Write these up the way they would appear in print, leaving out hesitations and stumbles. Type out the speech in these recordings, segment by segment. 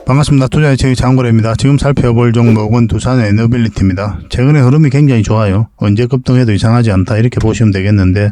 반갑습니다. 투자의 최기 장고래입니다. 지금 살펴볼 종목은 두산 에너빌리티입니다. 최근에 흐름이 굉장히 좋아요. 언제 급등해도 이상하지 않다 이렇게 보시면 되겠는데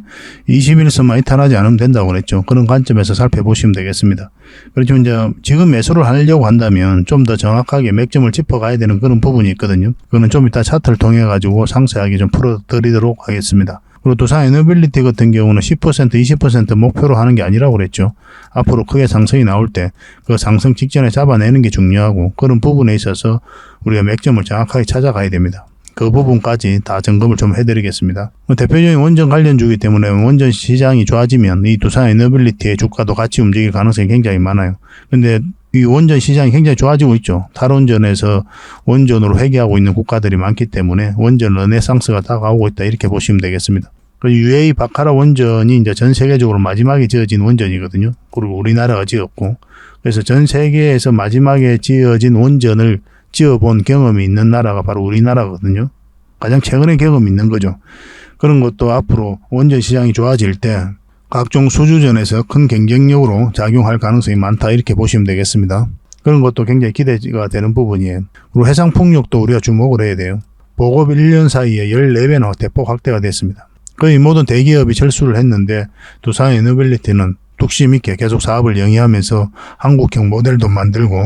21선만 이탈하지 않으면 된다고 그랬죠. 그런 관점에서 살펴보시면 되겠습니다. 그렇지만 이제 지금 매수를 하려고 한다면 좀 더 정확하게 맥점을 짚어가야 되는 그런 부분이 있거든요. 그거는 좀 이따 차트를 통해 가지고 상세하게 좀 풀어드리도록 하겠습니다. 그리고 두산 에너빌리티 같은 경우는 10% 20% 목표로 하는 게 아니라고 그랬죠. 앞으로 크게 상승이 나올 때 그 상승 직전에 잡아내는 게 중요하고 그런 부분에 있어서 우리가 맥점을 정확하게 찾아가야 됩니다. 그 부분까지 다 점검을 좀 해드리겠습니다. 대표적인 원전 관련주이기 때문에 원전 시장이 좋아지면 이 두산 에너빌리티의 주가도 같이 움직일 가능성이 굉장히 많아요. 근데 이 원전 시장이 굉장히 좋아지고 있죠. 탈원전에서 원전으로 회귀하고 있는 국가들이 많기 때문에 원전 르네상스가 다가오고 있다 이렇게 보시면 되겠습니다. UAE 바카라 원전이 이제 전 세계적으로 마지막에 지어진 원전이거든요. 그리고 우리나라가 지었고, 그래서 전 세계에서 마지막에 지어진 원전을 지어본 경험이 있는 나라가 바로 우리나라거든요. 가장 최근에 경험이 있는 거죠. 그런 것도 앞으로 원전 시장이 좋아질 때 각종 수주전에서 큰 경쟁력으로 작용할 가능성이 많다 이렇게 보시면 되겠습니다. 그런 것도 굉장히 기대가 되는 부분이에요. 그리고 해상풍력도 우리가 주목을 해야 돼요. 보급 1년 사이에 14배나 대폭 확대가 됐습니다. 거의 모든 대기업이 철수를 했는데 두산 에너빌리티는 뚝심 있게 계속 사업을 영위하면서 한국형 모델도 만들고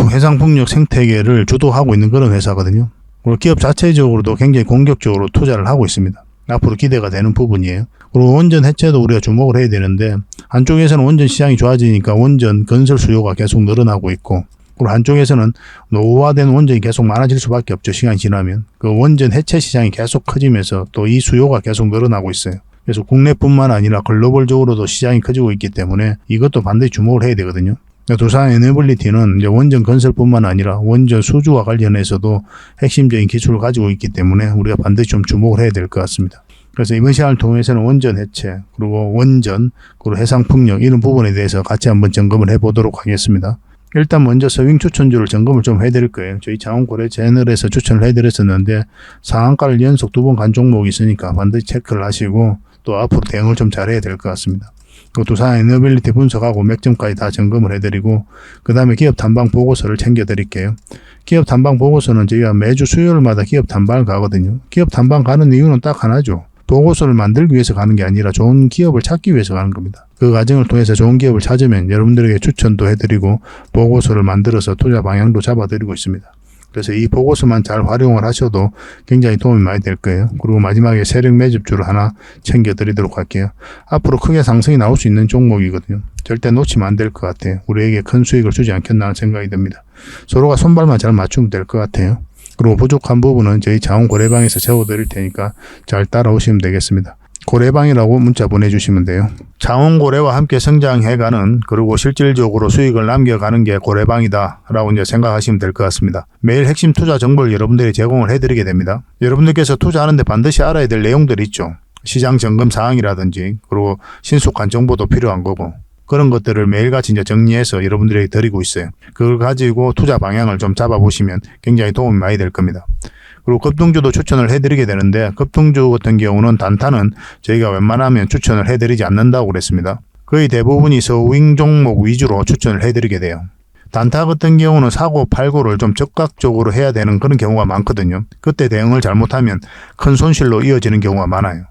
해상풍력 생태계를 주도하고 있는 그런 회사거든요. 그리고 기업 자체적으로도 굉장히 공격적으로 투자를 하고 있습니다. 앞으로 기대가 되는 부분이에요. 그리고 원전 해체도 우리가 주목을 해야 되는데 한쪽에서는 원전 시장이 좋아지니까 원전 건설 수요가 계속 늘어나고 있고 그리고 한쪽에서는 노후화된 원전이 계속 많아질 수밖에 없죠. 시간이 지나면. 그 원전 해체 시장이 계속 커지면서 또 이 수요가 계속 늘어나고 있어요. 그래서 국내뿐만 아니라 글로벌적으로도 시장이 커지고 있기 때문에 이것도 반드시 주목을 해야 되거든요. 두산 에너빌리티는 이제 원전 건설뿐만 아니라 원전 수주와 관련해서도 핵심적인 기술을 가지고 있기 때문에 우리가 반드시 좀 주목을 해야 될 것 같습니다. 그래서 이번 시간을 통해서는 원전 해체, 그리고 원전, 그리고 해상풍력 이런 부분에 대해서 같이 한번 점검을 해보도록 하겠습니다. 일단 먼저 서윙 추천주를 점검을 좀 해드릴 거예요. 저희 장원고래 채널에서 추천을 해드렸었는데 상한가를 연속 2번 간 종목이 있으니까 반드시 체크를 하시고 또 앞으로 대응을 좀 잘해야 될 것 같습니다. 두산 에너빌리티 분석하고 맥점까지 다 점검을 해드리고 그 다음에 기업 탐방 보고서를 챙겨드릴게요. 기업 탐방 보고서는 저희가 매주 수요일마다 기업 탐방을 가거든요. 기업 탐방 가는 이유는 딱 하나죠. 보고서를 만들기 위해서 가는 게 아니라 좋은 기업을 찾기 위해서 가는 겁니다. 그 과정을 통해서 좋은 기업을 찾으면 여러분들에게 추천도 해드리고 보고서를 만들어서 투자 방향도 잡아드리고 있습니다. 그래서 이 보고서만 잘 활용을 하셔도 굉장히 도움이 많이 될 거예요. 그리고 마지막에 세력 매집주를 하나 챙겨드리도록 할게요. 앞으로 크게 상승이 나올 수 있는 종목이거든요. 절대 놓치면 안 될 것 같아요. 우리에게 큰 수익을 주지 않겠나 하는 생각이 듭니다. 서로가 손발만 잘 맞추면 될 것 같아요. 그리고 부족한 부분은 저희 자원 고래방에서 채워드릴 테니까 잘 따라오시면 되겠습니다. 고래방이라고 문자 보내주시면 돼요. 자원고래와 함께 성장해가는 그리고 실질적으로 수익을 남겨가는 게 고래방이다 라고 이제 생각하시면 될 것 같습니다. 매일 핵심 투자 정보를 여러분들이 제공을 해드리게 됩니다. 여러분들께서 투자하는데 반드시 알아야 될 내용들이 있죠. 시장 점검 사항이라든지 그리고 신속한 정보도 필요한 거고 그런 것들을 매일같이 이제 정리해서 여러분들에게 드리고 있어요. 그걸 가지고 투자 방향을 좀 잡아보시면 굉장히 도움이 많이 될 겁니다. 그리고 급등주도 추천을 해드리게 되는데 급등주 같은 경우는 단타는 저희가 웬만하면 추천을 해드리지 않는다고 그랬습니다. 거의 대부분이 서윙 종목 위주로 추천을 해드리게 돼요. 단타 같은 경우는 사고 팔고를 좀 적극적으로 해야 되는 그런 경우가 많거든요. 그때 대응을 잘못하면 큰 손실로 이어지는 경우가 많아요.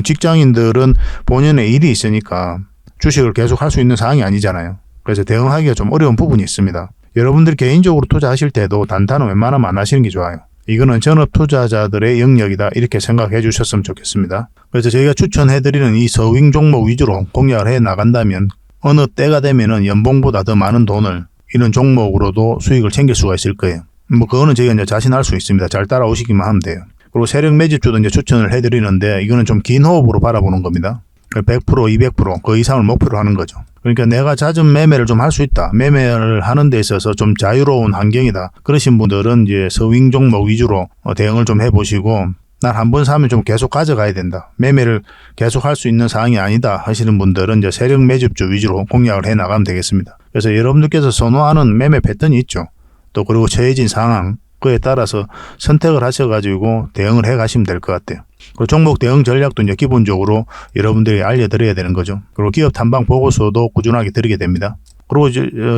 직장인들은 본연의 일이 있으니까 주식을 계속 할 수 있는 상황이 아니잖아요. 그래서 대응하기가 좀 어려운 부분이 있습니다. 여러분들 개인적으로 투자하실 때도 단타는 웬만하면 안 하시는 게 좋아요. 이거는 전업 투자자들의 영역이다 이렇게 생각해 주셨으면 좋겠습니다. 그래서 저희가 추천해드리는 이 서윙 종목 위주로 공략을 해 나간다면 어느 때가 되면은 연봉보다 더 많은 돈을 이런 종목으로도 수익을 챙길 수가 있을 거예요. 그거는 저희가 이제 자신할 수 있습니다. 잘 따라오시기만 하면 돼요. 그리고 세력 매집주도 이제 추천을 해드리는데 이거는 좀 긴 호흡으로 바라보는 겁니다. 100%, 200%, 그 이상을 목표로 하는 거죠. 그러니까 내가 잦은 매매를 좀 할 수 있다. 매매를 하는 데 있어서 좀 자유로운 환경이다. 그러신 분들은 이제 서윙 종목 위주로 대응을 좀 해보시고 난 한 번 사면 좀 계속 가져가야 된다. 매매를 계속 할 수 있는 상황이 아니다 하시는 분들은 이제 세력 매집주 위주로 공략을 해 나가면 되겠습니다. 그래서 여러분들께서 선호하는 매매 패턴이 있죠. 또 그리고 처해진 상황, 그에 따라서 선택을 하셔가지고 대응을 해 가시면 될 것 같아요. 그리고 종목 대응 전략도 이제 기본적으로 여러분들이 알려드려야 되는 거죠. 그리고 기업 탐방 보고서도 꾸준하게 드리게 됩니다. 그리고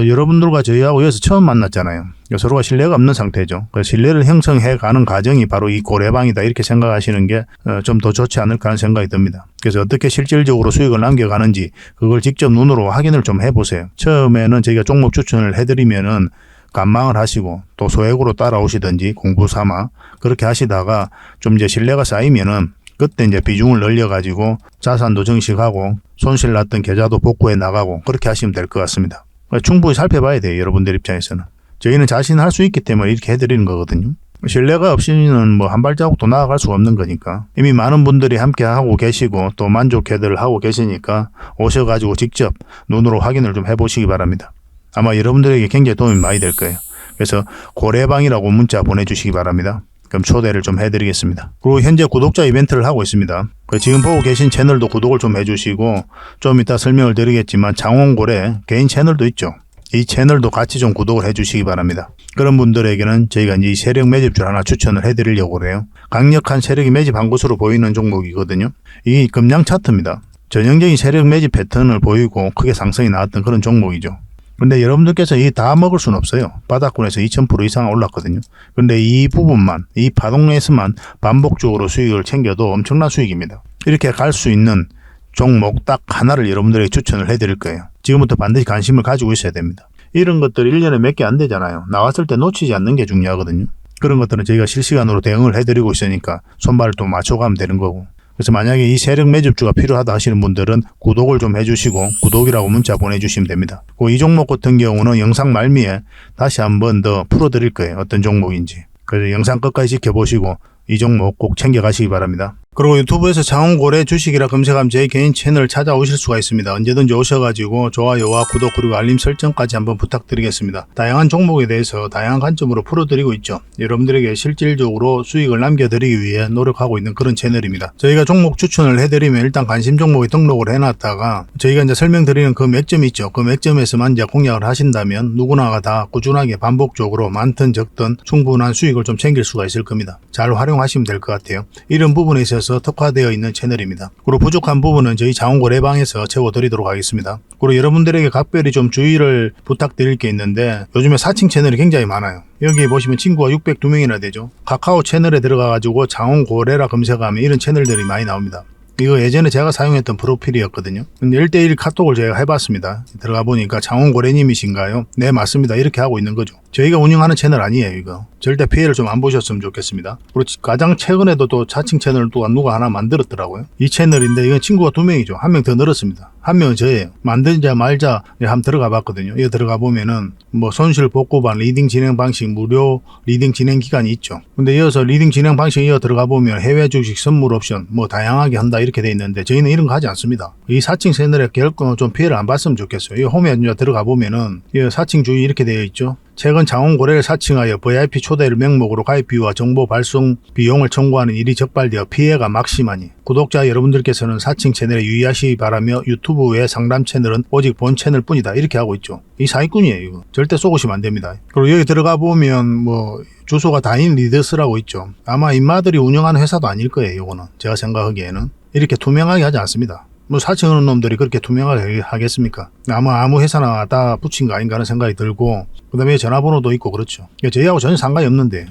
여러분들과 저희하고 여기서 처음 만났잖아요. 서로가 신뢰가 없는 상태죠. 그래서 신뢰를 형성해 가는 과정이 바로 이 고래방이다 이렇게 생각하시는 게 좀 더 좋지 않을까 하는 생각이 듭니다. 그래서 어떻게 실질적으로 수익을 남겨가는지 그걸 직접 눈으로 확인을 좀 해보세요. 처음에는 저희가 종목 추천을 해드리면은 관망을 하시고 또 소액으로 따라오시든지 공부 삼아 그렇게 하시다가 좀 이제 신뢰가 쌓이면은 그때 이제 비중을 늘려가지고 자산도 증식하고 손실 났던 계좌도 복구해 나가고 그렇게 하시면 될 것 같습니다. 충분히 살펴봐야 돼요. 여러분들 입장에서는. 저희는 자신할 수 있기 때문에 이렇게 해드리는 거거든요. 신뢰가 없이는 뭐 한 발자국도 나아갈 수가 없는 거니까. 이미 많은 분들이 함께 하고 계시고 또 만족해들 하고 계시니까 오셔가지고 직접 눈으로 확인을 좀 해보시기 바랍니다. 아마 여러분들에게 굉장히 도움이 많이 될 거예요. 그래서 고래방이라고 문자 보내주시기 바랍니다. 그럼 초대를 좀 해드리겠습니다. 그리고 현재 구독자 이벤트를 하고 있습니다. 지금 보고 계신 채널도 구독을 좀 해주시고 좀 이따 설명을 드리겠지만 장원고래 개인 채널도 있죠. 이 채널도 같이 좀 구독을 해주시기 바랍니다. 그런 분들에게는 저희가 이제 세력 매집줄 하나 추천을 해드리려고 그래요. 강력한 세력이 매집한 것으로 보이는 종목이거든요. 이 금량 차트입니다. 전형적인 세력 매집 패턴을 보이고 크게 상승이 나왔던 그런 종목이죠. 근데 여러분들께서 이 다 먹을 수는 없어요. 바닥권에서 2000% 이상 올랐거든요. 근데 이 부분만, 이 파동에서만 반복적으로 수익을 챙겨도 엄청난 수익입니다. 이렇게 갈 수 있는 종목 딱 하나를 여러분들에게 추천을 해드릴 거예요. 지금부터 반드시 관심을 가지고 있어야 됩니다. 이런 것들 1년에 몇 개 안 되잖아요. 나왔을 때 놓치지 않는 게 중요하거든요. 그런 것들은 저희가 실시간으로 대응을 해드리고 있으니까 손발을 또 맞춰가면 되는 거고. 그래서 만약에 이 세력 매집주가 필요하다 하시는 분들은 구독을 좀 해주시고 구독이라고 문자 보내주시면 됩니다. 이 종목 같은 경우는 영상 말미에 다시 한번 더 풀어드릴 거예요. 어떤 종목인지. 그래서 영상 끝까지 지켜보시고 이 종목 꼭 챙겨가시기 바랍니다. 그리고 유튜브에서 장원고래 주식이라 검색하면 제 개인 채널 찾아오실 수가 있습니다. 언제든지 오셔가지고 좋아요와 구독 그리고 알림 설정까지 한번 부탁드리겠습니다. 다양한 종목에 대해서 다양한 관점으로 풀어드리고 있죠. 여러분들에게 실질적으로 수익을 남겨드리기 위해 노력하고 있는 그런 채널입니다. 저희가 종목 추천을 해드리면 일단 관심 종목에 등록을 해놨다가 저희가 이제 설명드리는 그 맥점이 있죠. 그 맥점에서만 이제 공략을 하신다면 누구나가 다 꾸준하게 반복적으로 많든 적든 충분한 수익을 좀 챙길 수가 있을 겁니다. 잘 활용하시면 될 것 같아요. 이런 부분에 있어서 특화되어 있는 채널입니다. 그리고 부족한 부분은 저희 장원고래방에서 채워드리도록 하겠습니다. 그리고 여러분들에게 각별히 좀 주의를 부탁드릴 게 있는데 요즘에 사칭 채널이 굉장히 많아요. 여기 보시면 친구가 602명이나 되죠. 카카오 채널에 들어가가지고 장원고래라 검색하면 이런 채널들이 많이 나옵니다. 이거 예전에 제가 사용했던 프로필이었거든요. 근데 1대1 카톡을 제가 해봤습니다. 들어가 보니까 장원고래님이신가요? 네, 맞습니다. 이렇게 하고 있는 거죠. 저희가 운영하는 채널 아니에요, 이거. 절대 피해를 좀 안 보셨으면 좋겠습니다. 그리고 가장 최근에도 또 자칭 채널을 또 누가 하나 만들었더라고요. 이 채널인데 이건 친구가 2명이죠. 1명 더 늘었습니다. 1명은 저예요. 만들자 말자 한번 들어가 봤거든요. 이거 들어가 보면은 뭐 손실 복구반 리딩 진행 방식 무료 리딩 진행 기간이 있죠. 근데 이어서 리딩 진행 방식 이어 들어가 보면 해외 주식 선물 옵션 뭐 다양하게 한다 이렇게 돼 있는데 저희는 이런 거 하지 않습니다. 이 사칭 채널에 결코 좀 피해를 안 봤으면 좋겠어요. 이 홈에 들어가 보면은 이 사칭 주의 이렇게 되어 있죠. 최근 장원고래를 사칭하여 VIP 초대를 명목으로 가입 비유와 정보 발송 비용을 청구하는 일이 적발되어 피해가 막심하니 구독자 여러분들께서는 사칭 채널에 유의하시기 바라며 유튜브 외 상담 채널은 오직 본 채널 뿐이다 이렇게 하고 있죠. 이 사기꾼이에요. 이거 절대 쏘시면 안 됩니다. 그리고 여기 들어가 보면 뭐 주소가 다인 리더스라고 있죠. 아마 인마들이 운영하는 회사도 아닐 거예요. 이거는 제가 생각하기에는 이렇게 투명하게 하지 않습니다. 뭐 사칭하는 놈들이 그렇게 투명하게 하겠습니까? 아무 회사나 다 붙인 거 아닌가 하는 생각이 들고 그 다음에 전화번호도 있고 그렇죠. 저희하고 전혀 상관이 없는데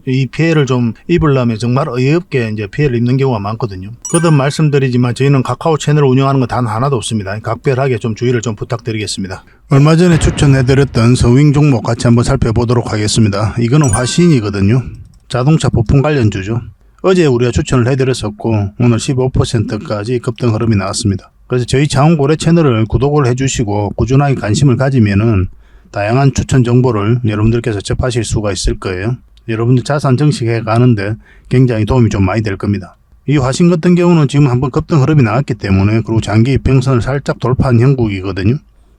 이 피해를 좀 입으려면 정말 어이없게 이제 피해를 입는 경우가 많거든요. 거듭 말씀드리지만 저희는 카카오 채널을 운영하는 건 단 하나도 없습니다. 각별하게 좀 주의를 좀 부탁드리겠습니다. 얼마 전에 추천해드렸던 서윙 종목 같이 한번 살펴보도록 하겠습니다. 이거는 화신이거든요. 자동차 부품 관련주죠. 어제 우리가 추천을 해드렸었고 오늘 15%까지 급등 흐름이 나왔습니다. 그래서 저희 장원고래 채널을 구독을 해주시고 꾸준하게 관심을 가지면은 다양한 추천 정보를 여러분들께서 접하실 수가 있을 거예요. 여러분들 자산 증식해 가는데 굉장히 도움이 좀 많이 될 겁니다. 이 화신 같은 경우는 지금 한번 급등 흐름이 나왔기 때문에 그리고 장기 이평선을 살짝 돌파한 형국이거든요.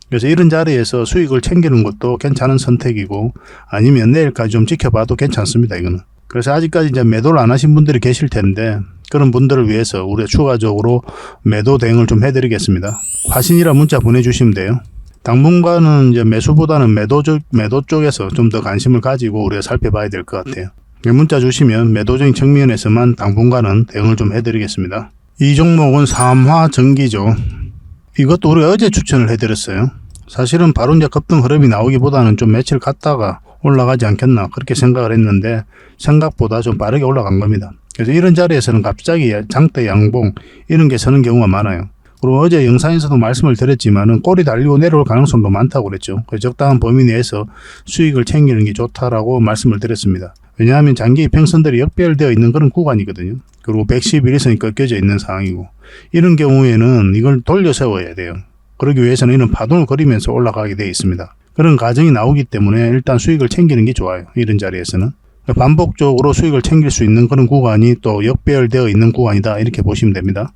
그래서 이런 자리에서 수익을 챙기는 것도 괜찮은 선택이고 아니면 내일까지 좀 지켜봐도 괜찮습니다. 이거는. 그래서 아직까지 이제 매도를 안 하신 분들이 계실 텐데 그런 분들을 위해서 우리가 추가적으로 매도 대응을 좀 해드리겠습니다. 화신이라 문자 보내주시면 돼요. 당분간은 이제 매수보다는 매도 쪽에서 좀 더 관심을 가지고 우리가 살펴봐야 될 것 같아요. 문자 주시면 매도적인 측면에서만 당분간은 대응을 좀 해드리겠습니다. 이 종목은 삼화전기죠. 이것도 우리가 어제 추천을 해드렸어요. 사실은 바로 이제 급등 흐름이 나오기보다는 좀 며칠 갔다가 올라가지 않겠나 그렇게 생각을 했는데 생각보다 좀 빠르게 올라간 겁니다. 그래서 이런 자리에서는 갑자기 장대 양봉 이런 게 서는 경우가 많아요. 그리고 어제 영상에서도 말씀을 드렸지만은 꼬리 달리고 내려올 가능성도 많다고 그랬죠. 그래서 적당한 범위 내에서 수익을 챙기는 게 좋다라고 말씀을 드렸습니다. 왜냐하면 장기 이평선들이 역배열되어 있는 그런 구간이거든요. 그리고 111일선이 꺾여져 있는 상황이고 이런 경우에는 이걸 돌려 세워야 돼요. 그러기 위해서는 이런 파동을 그리면서 올라가게 되어 있습니다. 그런 과정이 나오기 때문에 일단 수익을 챙기는 게 좋아요. 이런 자리에서는. 반복적으로 수익을 챙길 수 있는 그런 구간이 또 역배열되어 있는 구간이다 이렇게 보시면 됩니다.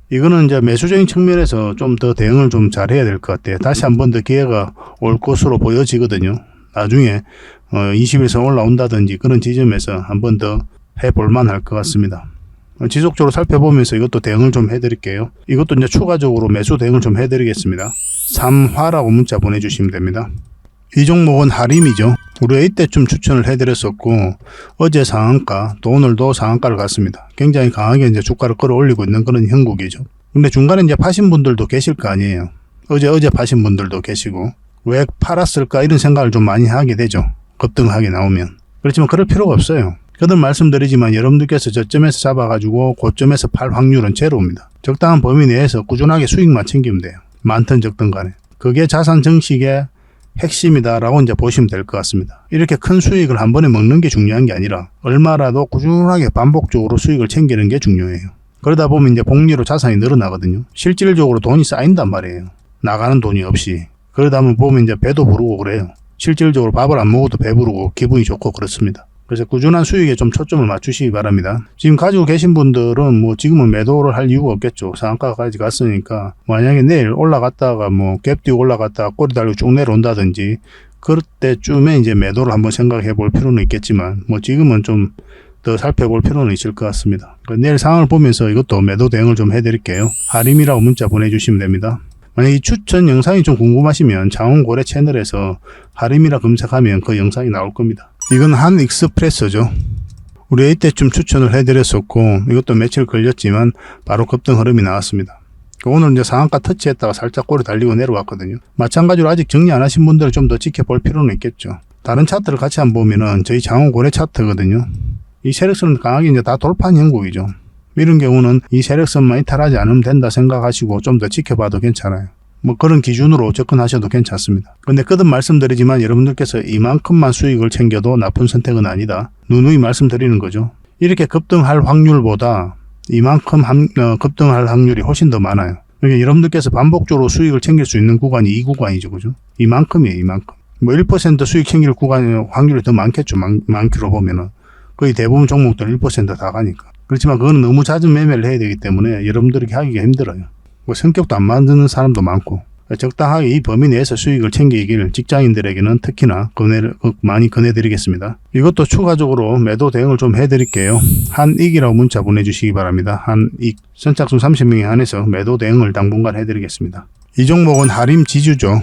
이거는 이제 매수적인 측면에서 좀 더 대응을 좀 잘해야 될 것 같아요. 다시 한 번 더 기회가 올 것으로 보여지거든요. 나중에 20일선 올라온다든지 그런 지점에서 한 번 더 해볼 만할 것 같습니다. 지속적으로 살펴보면서 이것도 대응을 좀 해드릴게요. 이것도 이제 추가적으로 매수 대응을 좀 해드리겠습니다. 3화라고 문자 보내주시면 됩니다. 이 종목은 하림이죠. 우리가 이때쯤 추천을 해드렸었고 어제 상한가 또 오늘도 상한가를 갔습니다. 굉장히 강하게 이제 주가를 끌어올리고 있는 그런 형국이죠. 근데 중간에 이제 파신 분들도 계실 거 아니에요. 어제 파신 분들도 계시고 왜 팔았을까 이런 생각을 좀 많이 하게 되죠. 급등하게 나오면. 그렇지만 그럴 필요가 없어요. 거듭 말씀드리지만 여러분들께서 저점에서 잡아가지고 고점에서 팔 확률은 제로입니다. 적당한 범위 내에서 꾸준하게 수익만 챙기면 돼요. 많든 적든 간에. 그게 자산 증식의 핵심이다라고 이제 보시면 될 것 같습니다. 이렇게 큰 수익을 한 번에 먹는 게 중요한 게 아니라 얼마라도 꾸준하게 반복적으로 수익을 챙기는 게 중요해요. 그러다 보면 이제 복리로 자산이 늘어나거든요. 실질적으로 돈이 쌓인단 말이에요. 나가는 돈이 없이. 그러다 보면 이제 배도 부르고 그래요. 실질적으로 밥을 안 먹어도 배부르고 기분이 좋고 그렇습니다. 그래서 꾸준한 수익에 좀 초점을 맞추시기 바랍니다. 지금 가지고 계신 분들은 뭐 지금은 매도를 할 이유가 없겠죠. 상한가까지 갔으니까 만약에 내일 올라갔다가 뭐 갭 띄고 올라갔다가 꼬리 달리고 쭉 내려온다든지 그럴 때쯤에 이제 매도를 한번 생각해 볼 필요는 있겠지만 뭐 지금은 좀 더 살펴볼 필요는 있을 것 같습니다. 내일 상황을 보면서 이것도 매도 대응을 좀 해드릴게요. 하림이라고 문자 보내주시면 됩니다. 만약 이 추천 영상이 좀 궁금하시면 장원고래 채널에서 하림이라 검색하면 그 영상이 나올 겁니다. 이건 한익스프레소죠. 우리가 이때쯤 추천을 해드렸었고 이것도 며칠 걸렸지만 바로 급등 흐름이 나왔습니다. 오늘 이제 상한가 터치했다가 살짝 꼬리 달리고 내려왔거든요. 마찬가지로 아직 정리 안 하신 분들은 좀 더 지켜볼 필요는 있겠죠. 다른 차트를 같이 한번 보면은 저희 장원고래 차트거든요. 이 세력선은 강하게 이제 다 돌파한 형국이죠. 이런 경우는 이 세력선만 이탈하지 않으면 된다 생각하시고 좀 더 지켜봐도 괜찮아요. 뭐 그런 기준으로 접근하셔도 괜찮습니다. 근데 거듭 말씀드리지만 여러분들께서 이만큼만 수익을 챙겨도 나쁜 선택은 아니다. 누누이 말씀드리는 거죠. 이렇게 급등할 확률보다 이만큼 급등할 확률이 훨씬 더 많아요. 그러니까 여러분들께서 반복적으로 수익을 챙길 수 있는 구간이 이 구간이죠. 그죠? 이만큼이에요. 이만큼. 뭐 1% 수익 챙길 구간 확률이 더 많겠죠. 많기로 보면은. 거의 대부분 종목들 1%다 가니까. 그렇지만 그거는 너무 잦은 매매를 해야 되기 때문에 여러분들에게 하기가 힘들어요. 뭐 성격도 안 맞는 사람도 많고 적당하게 이 범위 내에서 수익을 챙기길 직장인들에게는 특히나 많이 권해드리겠습니다. 이것도 추가적으로 매도 대응을 좀 해드릴게요. 한익이라고 문자 보내주시기 바랍니다. 한익 선착순 30명에 한해서 매도 대응을 당분간 해드리겠습니다. 이 종목은 하림 지주죠.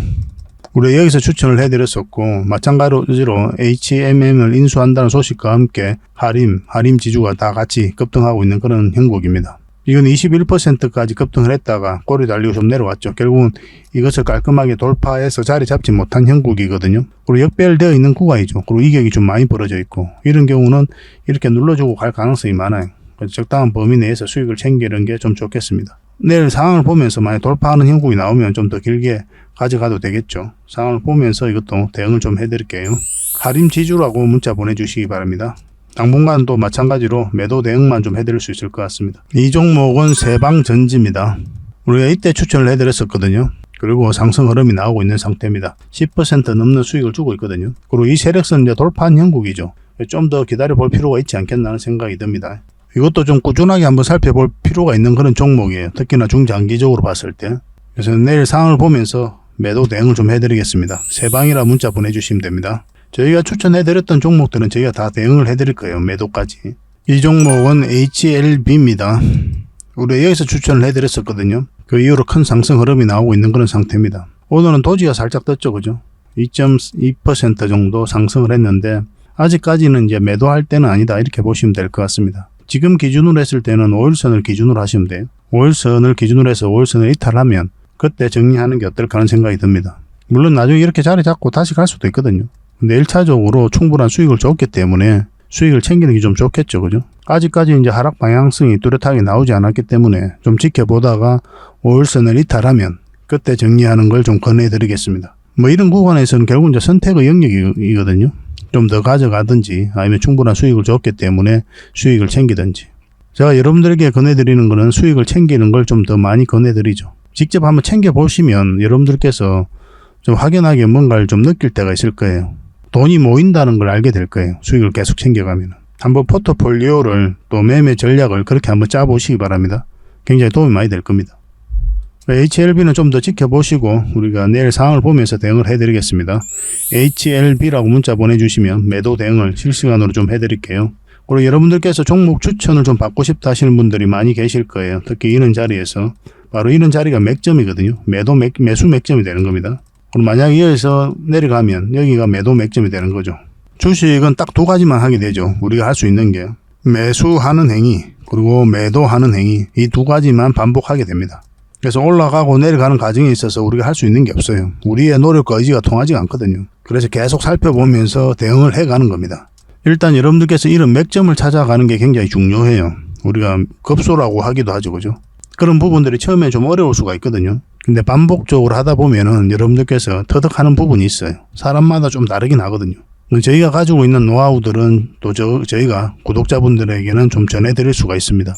우리가 여기서 추천을 해드렸었고 마찬가지로 HMM을 인수한다는 소식과 함께 하림 지주가 다 같이 급등하고 있는 그런 형국입니다. 이건 21%까지 급등을 했다가 꼬리 달리고 좀 내려왔죠. 결국은 이것을 깔끔하게 돌파해서 자리 잡지 못한 형국이거든요. 그리고 역배열되어 있는 구간이죠. 그리고 이격이 좀 많이 벌어져 있고 이런 경우는 이렇게 눌러주고 갈 가능성이 많아요. 그래서 적당한 범위 내에서 수익을 챙기는 게 좀 좋겠습니다. 내일 상황을 보면서 만약 돌파하는 형국이 나오면 좀 더 길게 가져가도 되겠죠. 상황을 보면서 이것도 대응을 좀 해드릴게요. 하림 지주라고 문자 보내주시기 바랍니다. 당분간도 마찬가지로 매도 대응만 좀 해드릴 수 있을 것 같습니다. 이 종목은 세방전지입니다. 우리가 이때 추천을 해드렸었거든요. 그리고 상승 흐름이 나오고 있는 상태입니다. 10% 넘는 수익을 주고 있거든요. 그리고 이 세력선 이제 돌파한 형국이죠. 좀 더 기다려 볼 필요가 있지 않겠나 하는 생각이 듭니다. 이것도 좀 꾸준하게 한번 살펴볼 필요가 있는 그런 종목이에요. 특히나 중장기적으로 봤을 때. 그래서 내일 상황을 보면서 매도 대응을 좀 해드리겠습니다. 세방이라 문자 보내주시면 됩니다. 저희가 추천해드렸던 종목들은 저희가 다 대응을 해드릴 거예요. 매도까지. 이 종목은 HLB입니다. 우리 여기서 추천을 해드렸었거든요. 그 이후로 큰 상승 흐름이 나오고 있는 그런 상태입니다. 오늘은 도지가 살짝 떴죠. 그죠? 2.2% 정도 상승을 했는데 아직까지는 이제 매도할 때는 아니다. 이렇게 보시면 될 것 같습니다. 지금 기준으로 했을 때는 5일선을 기준으로 하시면 돼요. 5일선을 기준으로 해서 5일선을 이탈하면 그때 정리하는 게 어떨까 하는 생각이 듭니다. 물론 나중에 이렇게 자리 잡고 다시 갈 수도 있거든요. 근데 1차적으로 충분한 수익을 줬기 때문에 수익을 챙기는 게 좀 좋겠죠. 그죠? 아직까지 이제 하락 방향성이 뚜렷하게 나오지 않았기 때문에 좀 지켜보다가 5일선을 이탈하면 그때 정리하는 걸 좀 권해드리겠습니다. 뭐 이런 구간에서는 결국 이제 선택의 영역이거든요. 좀 더 가져가든지 아니면 충분한 수익을 줬기 때문에 수익을 챙기든지. 제가 여러분들에게 권해드리는 거는 수익을 챙기는 걸 좀 더 많이 권해드리죠. 직접 한번 챙겨보시면 여러분들께서 좀 확연하게 뭔가를 좀 느낄 때가 있을 거예요. 돈이 모인다는 걸 알게 될 거예요. 수익을 계속 챙겨가면. 한번 포트폴리오를 또 매매 전략을 그렇게 한번 짜보시기 바랍니다. 굉장히 도움이 많이 될 겁니다. HLB는 좀 더 지켜보시고 우리가 내일 상황을 보면서 대응을 해드리겠습니다. HLB라고 문자 보내주시면 매도 대응을 실시간으로 좀 해드릴게요. 그리고 여러분들께서 종목 추천을 좀 받고 싶다 하시는 분들이 많이 계실 거예요. 특히 이런 자리에서 바로 이런 자리가 맥점이거든요. 매수 맥점이 되는 겁니다. 그럼 만약 여기서 내려가면 여기가 매도 맥점이 되는 거죠. 주식은 딱 두 가지만 하게 되죠. 우리가 할 수 있는 게 매수하는 행위 그리고 매도하는 행위, 이 두 가지만 반복하게 됩니다. 그래서 올라가고 내려가는 과정에 있어서 우리가 할 수 있는 게 없어요. 우리의 노력과 의지가 통하지가 않거든요. 그래서 계속 살펴보면서 대응을 해가는 겁니다. 일단 여러분들께서 이런 맥점을 찾아가는 게 굉장히 중요해요. 우리가 급소라고 하기도 하죠. 그죠? 그런 부분들이 처음에 좀 어려울 수가 있거든요. 근데 반복적으로 하다 보면은 여러분들께서 터득하는 부분이 있어요. 사람마다 좀 다르긴 하거든요. 저희가 가지고 있는 노하우들은 또 저희가 구독자분들에게는 좀 전해드릴 수가 있습니다.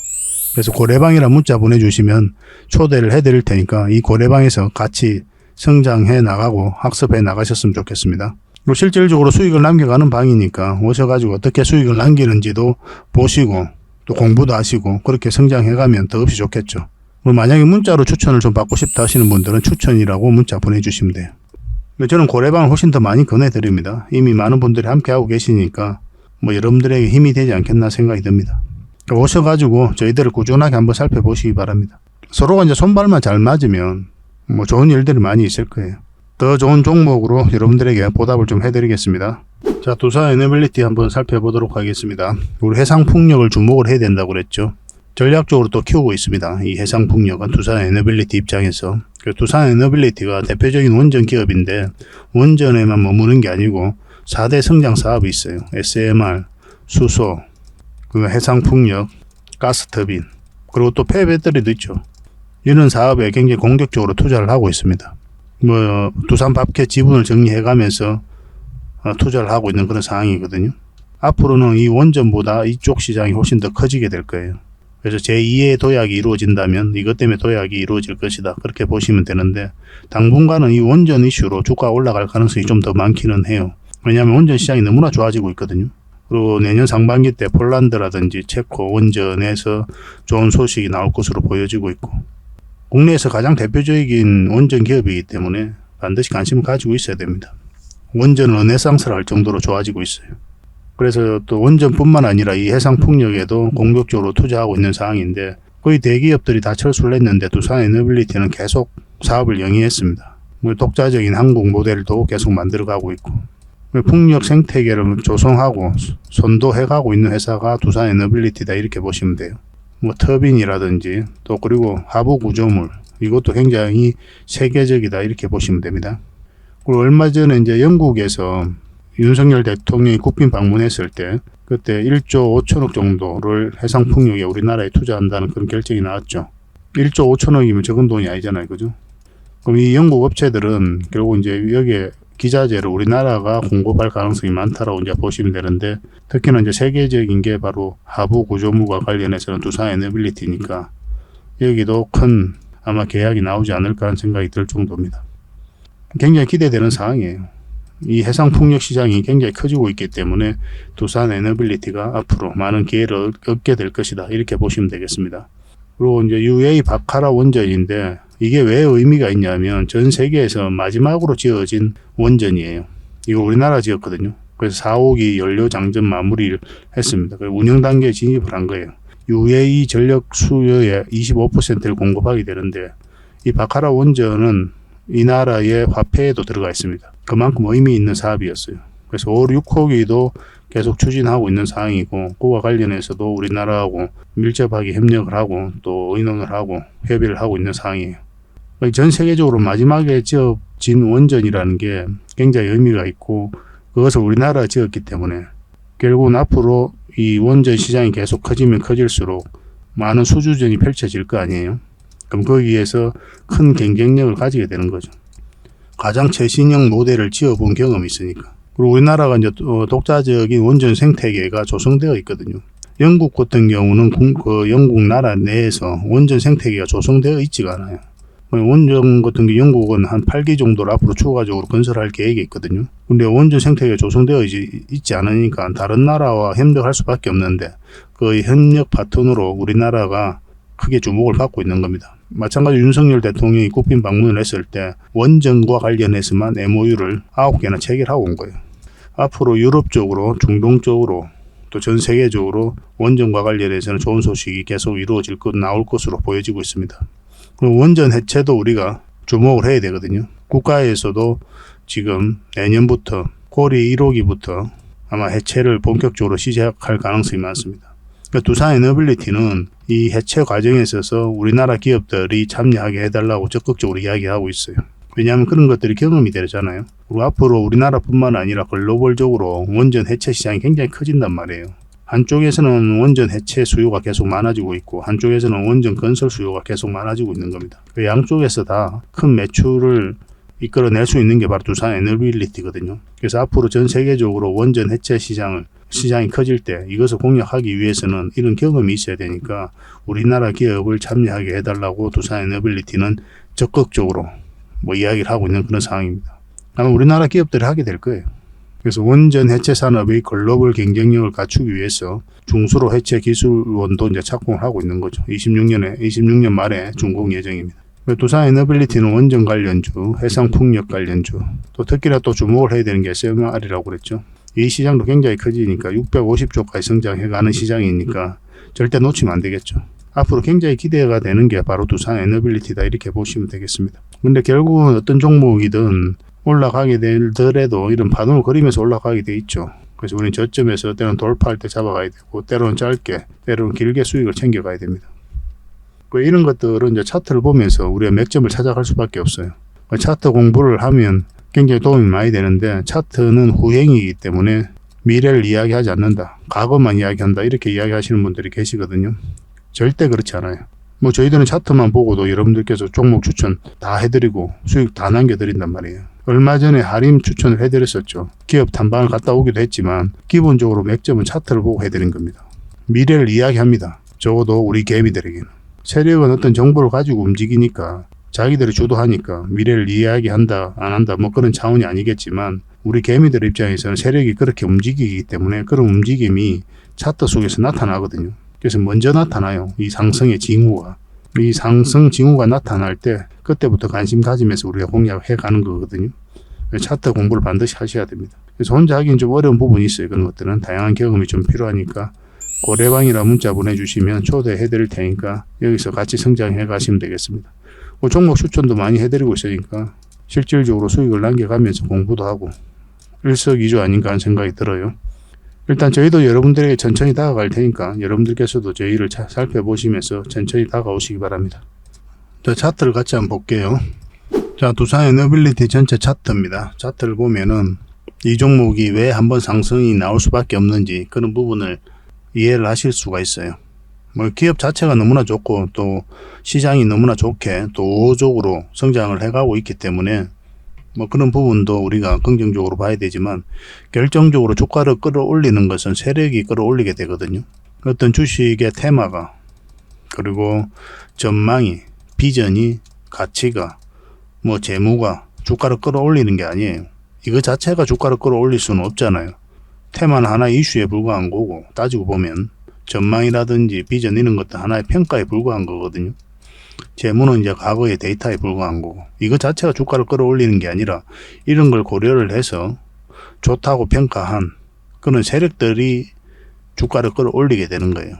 그래서 고래방이라 문자 보내주시면 초대를 해드릴 테니까 이 고래방에서 같이 성장해 나가고 학습해 나가셨으면 좋겠습니다. 그리고 실질적으로 수익을 남겨가는 방이니까 오셔가지고 어떻게 수익을 남기는지도 보시고 또 공부도 하시고 그렇게 성장해가면 더없이 좋겠죠. 그리고 만약에 문자로 추천을 좀 받고 싶다 하시는 분들은 추천이라고 문자 보내주시면 돼요. 저는 고래방을 훨씬 더 많이 권해드립니다. 이미 많은 분들이 함께하고 계시니까 뭐 여러분들에게 힘이 되지 않겠나 생각이 듭니다. 오셔가지고 저희들을 꾸준하게 한번 살펴보시기 바랍니다. 서로가 이제 손발만 잘 맞으면 뭐 좋은 일들이 많이 있을 거예요. 더 좋은 종목으로 여러분들에게 보답을 좀 해드리겠습니다. 자, 두산 에너빌리티 한번 살펴보도록 하겠습니다. 우리 해상풍력을 주목을 해야 된다고 그랬죠. 전략적으로 또 키우고 있습니다. 이 해상풍력은 두산 에너빌리티 입장에서. 두산 에너빌리티가 대표적인 원전 기업인데 원전에만 머무는 게 아니고 4대 성장 사업이 있어요. SMR, 수소, 그 해상풍력, 가스터빈, 그리고 또 폐배터리도 있죠. 이런 사업에 굉장히 공격적으로 투자를 하고 있습니다. 뭐 두산밥켓 지분을 정리해가면서 투자를 하고 있는 그런 상황이거든요. 앞으로는 이 원전보다 이쪽 시장이 훨씬 더 커지게 될 거예요. 그래서 제2의 도약이 이루어진다면 이것 때문에 도약이 이루어질 것이다. 그렇게 보시면 되는데 당분간은 이 원전 이슈로 주가가 올라갈 가능성이 좀 더 많기는 해요. 왜냐하면 원전 시장이 너무나 좋아지고 있거든요. 그리고 내년 상반기 때 폴란드라든지 체코 원전에서 좋은 소식이 나올 것으로 보여지고 있고 국내에서 가장 대표적인 원전 기업이기 때문에 반드시 관심을 가지고 있어야 됩니다. 원전 르네상스를 할 정도로 좋아지고 있어요. 그래서 또 원전뿐만 아니라 이 해상풍력에도 공격적으로 투자하고 있는 상황인데 거의 대기업들이 다 철수를 했는데 두산 에너빌리티는 계속 사업을 영위했습니다. 독자적인 한국 모델도 계속 만들어가고 있고 풍력 생태계를 조성하고 선도해가고 있는 회사가 두산 에너빌리티다 이렇게 보시면 돼요. 뭐 터빈이라든지 또 그리고 하부 구조물 이것도 굉장히 세계적이다 이렇게 보시면 됩니다. 그리고 얼마 전에 이제 영국에서 윤석열 대통령이 국빈 방문했을 때 그때 1조 5천억 정도를 해상풍력에 우리나라에 투자한다는 그런 결정이 나왔죠. 1조 5천억이면 적은 돈이 아니잖아요. 그죠? 그럼 이 영국 업체들은 결국 이제 여기에 기자재를 우리나라가 공급할 가능성이 많다라고 이제 보시면 되는데 특히나 이제 세계적인 게 바로 하부 구조물과 관련해서는 두산 에너빌리티니까 여기도 큰 아마 계약이 나오지 않을까 하는 생각이 들 정도입니다. 굉장히 기대되는 상황이에요. 이 해상풍력 시장이 굉장히 커지고 있기 때문에 두산 에너빌리티가 앞으로 많은 기회를 얻게 될 것이다 이렇게 보시면 되겠습니다. 그리고 이제 UAE 바카라 원전인데 이게 왜 의미가 있냐면 전 세계에서 마지막으로 지어진 원전이에요. 이거 우리나라 지었거든요. 그래서 4, 5기 연료 장전 마무리를 했습니다. 그래서 운영 단계에 진입을 한 거예요. UAE 전력 수요의 25%를 공급하게 되는데 이 바카라 원전은 이 나라의 화폐에도 들어가 있습니다. 그만큼 의미 있는 사업이었어요. 그래서 5, 6호기도 계속 추진하고 있는 상황이고 그와 관련해서도 우리나라하고 밀접하게 협력을 하고 또 의논을 하고 협의를 하고 있는 상황이에요. 전 세계적으로 마지막에 진원전이라는 게 굉장히 의미가 있고 그것을 우리나라가 지었기 때문에 결국은 앞으로 이 원전 시장이 계속 커지면 커질수록 많은 수주전이 펼쳐질 거 아니에요. 그럼 거기에서 큰 경쟁력을 가지게 되는 거죠. 가장 최신형 모델을 지어본 경험이 있으니까. 그리고 우리나라가 이제 독자적인 원전 생태계가 조성되어 있거든요. 영국 같은 경우는 영국 나라 내에서 원전 생태계가 조성되어 있지가 않아요. 원전 같은 게 영국은 한 8기 정도를 앞으로 추가적으로 건설할 계획이 있거든요. 근데 원전 생태계가 조성되어 있지 않으니까 다른 나라와 협력할 수밖에 없는데 그 협력 파트너로 우리나라가 크게 주목을 받고 있는 겁니다. 마찬가지로 윤석열 대통령이 국빈 방문을 했을 때 원전과 관련해서만 MOU를 9개나 체결하고 온 거예요. 앞으로 유럽 쪽으로, 중동 쪽으로 또 전 세계적으로 원전과 관련해서는 좋은 소식이 계속 이루어질 나올 것으로 보여지고 있습니다. 그리고 원전 해체도 우리가 주목을 해야 되거든요. 국가에서도 지금 내년부터 고리 1호기부터 아마 해체를 본격적으로 시작할 가능성이 많습니다. 그러니까 두산 에너빌리티는 이 해체 과정에 있어서 우리나라 기업들이 참여하게 해달라고 적극적으로 이야기하고 있어요. 왜냐하면 그런 것들이 경험이 되잖아요. 그리고 앞으로 우리나라뿐만 아니라 글로벌적으로 원전 해체 시장이 굉장히 커진단 말이에요. 한쪽에서는 원전 해체 수요가 계속 많아지고 있고 한쪽에서는 원전 건설 수요가 계속 많아지고 있는 겁니다. 그 양쪽에서 다 큰 매출을 이끌어낼 수 있는 게 바로 두산 에너빌리티거든요. 그래서 앞으로 전 세계적으로 원전 해체 시장이 커질 때 이것을 공략하기 위해서는 이런 경험이 있어야 되니까 우리나라 기업을 참여하게 해달라고 두산 에너빌리티는 적극적으로 이야기를 하고 있는 그런 상황입니다. 아마 우리나라 기업들이 하게 될 거예요. 그래서 원전 해체 산업의 글로벌 경쟁력을 갖추기 위해서 중수로 해체 기술원도 이제 착공을 하고 있는 거죠. 26년 말에 준공 예정입니다. 두산 에너빌리티는 원전 관련주, 해상풍력 관련주, 또 특히나 또 주목을 해야 되는 게 SMR이라고 그랬죠. 이 시장도 굉장히 커지니까 650조까지 성장해가는 시장이니까 절대 놓치면 안 되겠죠. 앞으로 굉장히 기대가 되는 게 바로 두산 에너빌리티다 이렇게 보시면 되겠습니다. 근데 결국은 어떤 종목이든 올라가게 되더라도 이런 파동을 그리면서 올라가게 돼 있죠. 그래서 우리는 저점에서 때로는 돌파할 때 잡아가야 되고 때로는 짧게 때로는 길게 수익을 챙겨가야 됩니다. 이런 것들은 이제 차트를 보면서 우리가 맥점을 찾아갈 수밖에 없어요. 차트 공부를 하면 굉장히 도움이 많이 되는데 차트는 후행이기 때문에 미래를 이야기하지 않는다. 과거만 이야기한다. 이렇게 이야기하시는 분들이 계시거든요. 절대 그렇지 않아요. 저희들은 차트만 보고도 여러분들께서 종목 추천 다 해드리고 수익 다 남겨드린단 말이에요. 얼마 전에 할인 추천을 해드렸었죠. 기업 탐방을 갔다 오기도 했지만 기본적으로 맥점은 차트를 보고 해드린 겁니다. 미래를 이야기합니다. 적어도 우리 개미들에게는. 세력은 어떤 정보를 가지고 움직이니까 자기들이 주도하니까 미래를 이야기한다 안 한다 그런 차원이 아니겠지만 우리 개미들 입장에서는 세력이 그렇게 움직이기 때문에 그런 움직임이 차트 속에서 나타나거든요. 그래서 먼저 나타나요. 이 상승의 징후가. 이 상승 징후가 나타날 때 그때부터 관심 가지면서 우리가 공략해 가는 거거든요. 차트 공부를 반드시 하셔야 됩니다. 그래서 혼자 하기는 좀 어려운 부분이 있어요. 그런 것들은 다양한 경험이 좀 필요하니까 고래방이라 문자 보내주시면 초대해 드릴 테니까 여기서 같이 성장해 가시면 되겠습니다. 종목 추천도 많이 해드리고 있으니까 실질적으로 수익을 남겨가면서 공부도 하고 일석이조 아닌가 하는 생각이 들어요. 일단 저희도 여러분들에게 천천히 다가갈 테니까 여러분들께서도 저희를 살펴보시면서 천천히 다가오시기 바랍니다. 자, 차트를 같이 한번 볼게요. 자, 두산 에너빌리티 전체 차트입니다. 차트를 보면은 이 종목이 왜 한번 상승이 나올 수밖에 없는지 그런 부분을 이해를 하실 수가 있어요. 기업 자체가 너무나 좋고 또 시장이 너무나 좋게 또 우호적으로 성장을 해가고 있기 때문에 그런 부분도 우리가 긍정적으로 봐야 되지만 결정적으로 주가를 끌어올리는 것은 세력이 끌어올리게 되거든요. 어떤 주식의 테마가 그리고 전망이 비전이 가치가 재무가 주가를 끌어올리는 게 아니에요. 이거 자체가 주가를 끌어올릴 수는 없잖아요. 테마는 하나의 이슈에 불과한 거고 따지고 보면 전망이라든지 비전 이런 것도 하나의 평가에 불과한 거거든요. 재무는 이제 과거의 데이터에 불과한 거고 이거 자체가 주가를 끌어올리는 게 아니라 이런 걸 고려를 해서 좋다고 평가한 그런 세력들이 주가를 끌어올리게 되는 거예요.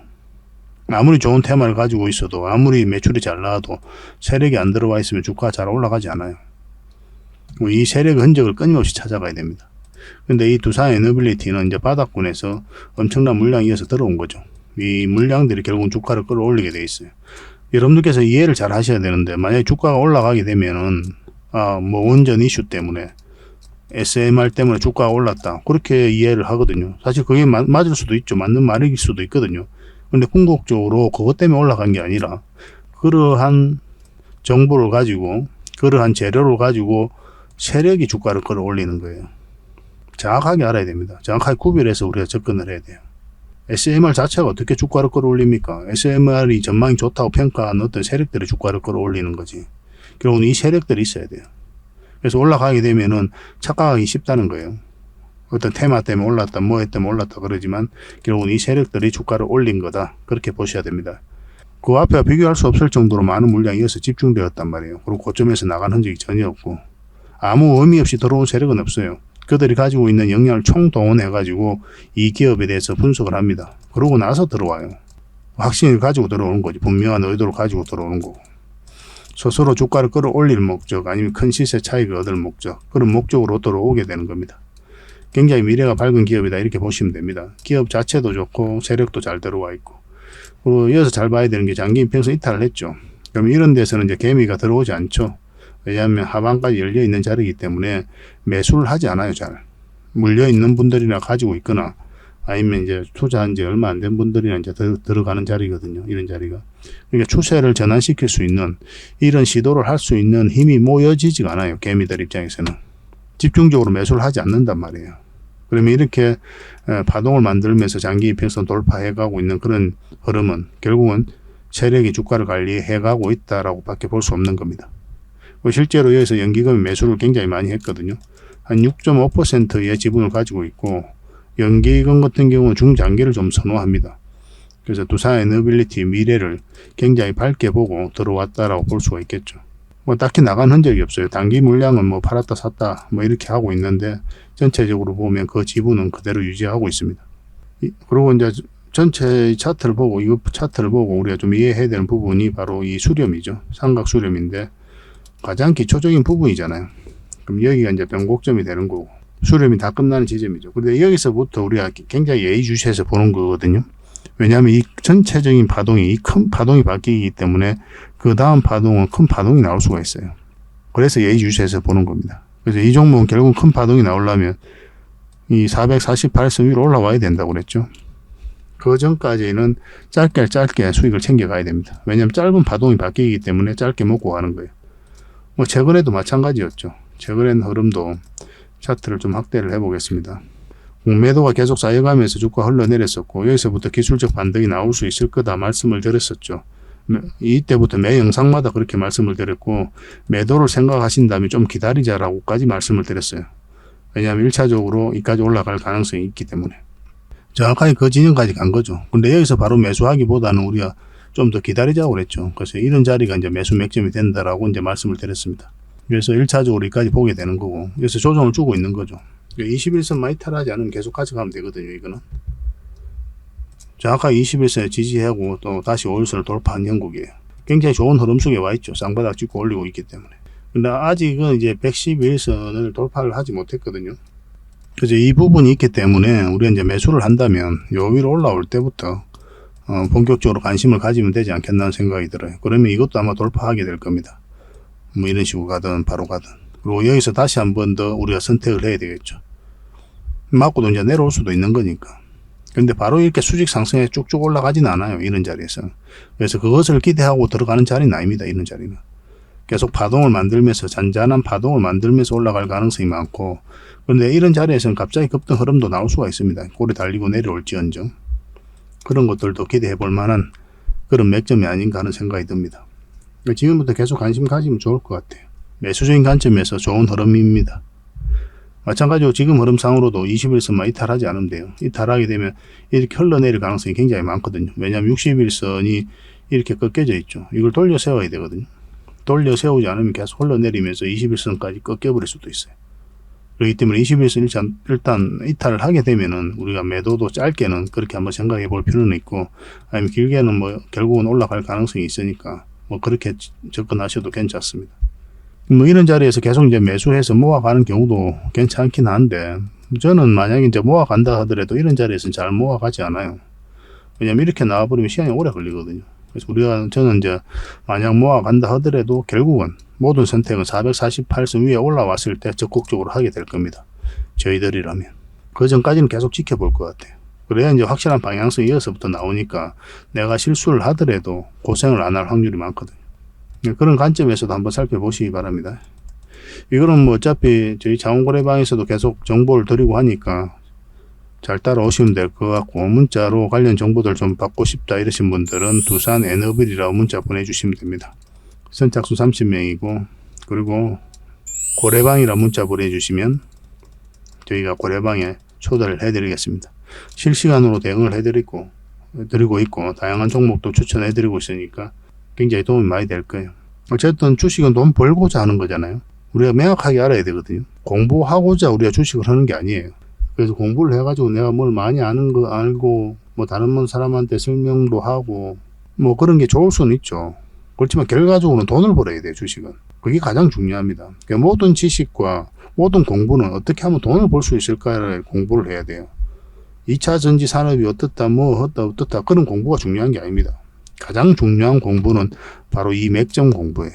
아무리 좋은 테마를 가지고 있어도 아무리 매출이 잘 나와도 세력이 안 들어와 있으면 주가가 잘 올라가지 않아요. 이 세력의 흔적을 끊임없이 찾아가야 됩니다. 근데 이 두산 에너빌리티는 이제 바닥권에서 엄청난 물량이 이어서 들어온 거죠. 이 물량들이 결국은 주가를 끌어올리게 돼 있어요. 여러분들께서 이해를 잘 하셔야 되는데 만약에 주가가 올라가게 되면은 뭐 원전 이슈 때문에 SMR 때문에 주가가 올랐다. 그렇게 이해를 하거든요. 사실 그게 맞을 수도 있죠. 맞는 말일 수도 있거든요. 근데 궁극적으로 그것 때문에 올라간 게 아니라 그러한 정보를 가지고 그러한 재료를 가지고 세력이 주가를 끌어올리는 거예요. 정확하게 알아야 됩니다. 정확하게 구별해서 우리가 접근을 해야 돼요. SMR 자체가 어떻게 주가를 끌어올립니까? SMR이 전망이 좋다고 평가한 어떤 세력들이 주가를 끌어올리는 거지. 결국은 이 세력들이 있어야 돼요. 그래서 올라가게 되면은 착각하기 쉽다는 거예요. 어떤 테마 때문에 올랐다, 뭐 때문에 올랐다 그러지만 결국은 이 세력들이 주가를 올린 거다. 그렇게 보셔야 됩니다. 그 앞에 비교할 수 없을 정도로 많은 물량이 이어서 집중되었단 말이에요. 그리고 고점에서 나간 흔적이 전혀 없고 아무 의미 없이 들어온 세력은 없어요. 그들이 가지고 있는 역량을 총동원해가지고 이 기업에 대해서 분석을 합니다. 그러고 나서 들어와요. 확신을 가지고 들어오는 거지. 분명한 의도를 가지고 들어오는 거고. 스스로 주가를 끌어올릴 목적 아니면 큰 시세 차익을 얻을 목적 그런 목적으로 들어오게 되는 겁니다. 굉장히 미래가 밝은 기업이다 이렇게 보시면 됩니다. 기업 자체도 좋고 세력도 잘 들어와 있고 그리고 이어서 잘 봐야 되는 게 장기 이평선 이탈을 했죠. 그럼 이런 데서는 이제 개미가 들어오지 않죠. 왜냐하면 하방까지 열려 있는 자리이기 때문에 매수를 하지 않아요. 잘 물려 있는 분들이나 가지고 있거나 아니면 이제 투자한 지 얼마 안 된 분들이나 이제 들어가는 자리거든요. 이런 자리가. 그러니까 추세를 전환시킬 수 있는 이런 시도를 할 수 있는 힘이 모여지지가 않아요. 개미들 입장에서는. 집중적으로 매수를 하지 않는단 말이에요. 그러면 이렇게 파동을 만들면서 장기 이평선 돌파해가고 있는 그런 흐름은 결국은 세력이 주가를 관리해가고 있다라고 밖에 볼 수 없는 겁니다. 실제로 여기서 연기금이 매수를 굉장히 많이 했거든요. 한 6.5%의 지분을 가지고 있고 연기금 같은 경우는 중장기를 좀 선호합니다. 그래서 두산에너빌리티 미래를 굉장히 밝게 보고 들어왔다라고 볼 수가 있겠죠. 뭐 딱히 나간 흔적이 없어요. 단기 물량은 뭐 팔았다 샀다 뭐 이렇게 하고 있는데 전체적으로 보면 그 지분은 그대로 유지하고 있습니다. 그리고 이제 전체 차트를 보고 이거 차트를 보고 우리가 좀 이해해야 되는 부분이 바로 이 수렴이죠. 삼각 수렴인데 가장 기초적인 부분이잖아요. 그럼 여기가 이제 변곡점이 되는 거고 수렴이 다 끝나는 지점이죠. 근데 여기서부터 우리가 굉장히 예의주시해서 보는 거거든요. 왜냐하면 이 전체적인 파동이 이 큰 파동이 바뀌기 때문에 그 다음 파동은 큰 파동이 나올 수가 있어요. 그래서 예의주시해서 보는 겁니다. 그래서 이 종목은 결국 큰 파동이 나오려면 이 448선 위로 올라와야 된다고 그랬죠. 그 전까지는 짧게 수익을 챙겨가야 됩니다. 왜냐하면 짧은 파동이 바뀌기 때문에 짧게 먹고 가는 거예요. 뭐 최근에도 마찬가지였죠. 최근에는 흐름도 차트를 좀 확대를 해보겠습니다. 공매도가 계속 쌓여가면서 주가 흘러내렸었고 여기서부터 기술적 반등이 나올 수 있을 거다 말씀을 드렸었죠. 이때부터 매 영상마다 그렇게 말씀을 드렸고 매도를 생각하신다면 좀 기다리자라고까지 말씀을 드렸어요. 왜냐하면 1차적으로 이까지 올라갈 가능성이 있기 때문에 정확하게 그 진영까지 간 거죠. 근데 여기서 바로 매수하기보다는 우리가 좀 더 기다리자고 그랬죠. 그래서 이런 자리가 이제 매수 맥점이 된다라고 이제 말씀을 드렸습니다. 그래서 1차적으로 여기까지 보게 되는 거고, 그래서 조정을 주고 있는 거죠. 21선만 이탈하지 않으면 계속 가져가면 되거든요, 이거는. 정확하게 21선에 지지하고 또 다시 5일선을 돌파한 형국이에요. 굉장히 좋은 흐름 속에 와 있죠. 쌍바닥 찍고 올리고 있기 때문에. 근데 아직은 이제 111선을 돌파를 하지 못했거든요. 그래서 이 부분이 있기 때문에 우리가 이제 매수를 한다면 요 위로 올라올 때부터 본격적으로 관심을 가지면 되지 않겠나 생각이 들어요. 그러면 이것도 아마 돌파하게 될 겁니다. 뭐 이런 식으로 가든 바로 가든. 그리고 여기서 다시 한 번 더 우리가 선택을 해야 되겠죠. 맞고도 이제 내려올 수도 있는 거니까. 근데 바로 이렇게 수직 상승에 쭉쭉 올라가진 않아요. 이런 자리에서. 그래서 그것을 기대하고 들어가는 자리는 아닙니다. 이런 자리는. 계속 파동을 만들면서 잔잔한 파동을 만들면서 올라갈 가능성이 많고, 그런데 이런 자리에서는 갑자기 급등 흐름도 나올 수가 있습니다. 꼬리 달리고 내려올지언정. 그런 것들도 기대해 볼 만한 그런 맥점이 아닌가 하는 생각이 듭니다. 지금부터 계속 관심 가지면 좋을 것 같아요. 매수적인 관점에서 좋은 흐름입니다. 마찬가지로 지금 흐름상으로도 21선만 이탈하지 않으면 돼요. 이탈하게 되면 이렇게 흘러내릴 가능성이 굉장히 많거든요. 왜냐하면 61선이 이렇게 꺾여져 있죠. 이걸 돌려 세워야 되거든요. 돌려 세우지 않으면 계속 흘러내리면서 21선까지 꺾여버릴 수도 있어요. 그렇기 때문에 21선 일단 이탈을 하게 되면은 우리가 매도도 짧게는 그렇게 한번 생각해 볼 필요는 있고, 아니면 길게는 뭐 결국은 올라갈 가능성이 있으니까 뭐 그렇게 접근하셔도 괜찮습니다. 뭐 이런 자리에서 계속 이제 매수해서 모아가는 경우도 괜찮긴 한데, 저는 만약에 이제 모아간다 하더라도 이런 자리에서는 잘 모아가지 않아요. 왜냐면 이렇게 나와버리면 시간이 오래 걸리거든요. 그래서 저는 이제 만약 모아간다 하더라도 결국은 모든 선택은 448선 위에 올라왔을 때 적극적으로 하게 될 겁니다. 저희들이라면. 그 전까지는 계속 지켜볼 것 같아요. 그래야 이제 확실한 방향성이 이어서부터 나오니까 내가 실수를 하더라도 고생을 안 할 확률이 많거든요. 그런 관점에서도 한번 살펴보시기 바랍니다. 이거는 뭐 어차피 저희 자원거래방에서도 계속 정보를 드리고 하니까 잘 따라오시면 될 것 같고, 문자로 관련 정보들 좀 받고 싶다 이러신 분들은 두산 에너빌이라고 문자 보내주시면 됩니다. 선착순 30명이고, 그리고 고래방이라 문자 보내주시면 저희가 고래방에 초대를 해드리겠습니다. 실시간으로 대응을 드리고 있고, 다양한 종목도 추천해드리고 있으니까 굉장히 도움이 많이 될 거예요. 어쨌든 주식은 돈 벌고자 하는 거잖아요. 우리가 명확하게 알아야 되거든요. 공부하고자 우리가 주식을 하는 게 아니에요. 그래서 공부를 해가지고 내가 뭘 많이 아는 거 알고, 뭐 다른 사람한테 설명도 하고, 뭐 그런 게 좋을 수는 있죠. 그렇지만 결과적으로는 돈을 벌어야 돼요, 주식은. 그게 가장 중요합니다. 그러니까 모든 지식과 모든 공부는 어떻게 하면 돈을 벌 수 있을까를 공부를 해야 돼요. 2차 전지 산업이 어떻다, 어떻다, 그런 공부가 중요한 게 아닙니다. 가장 중요한 공부는 바로 이 맥점 공부예요.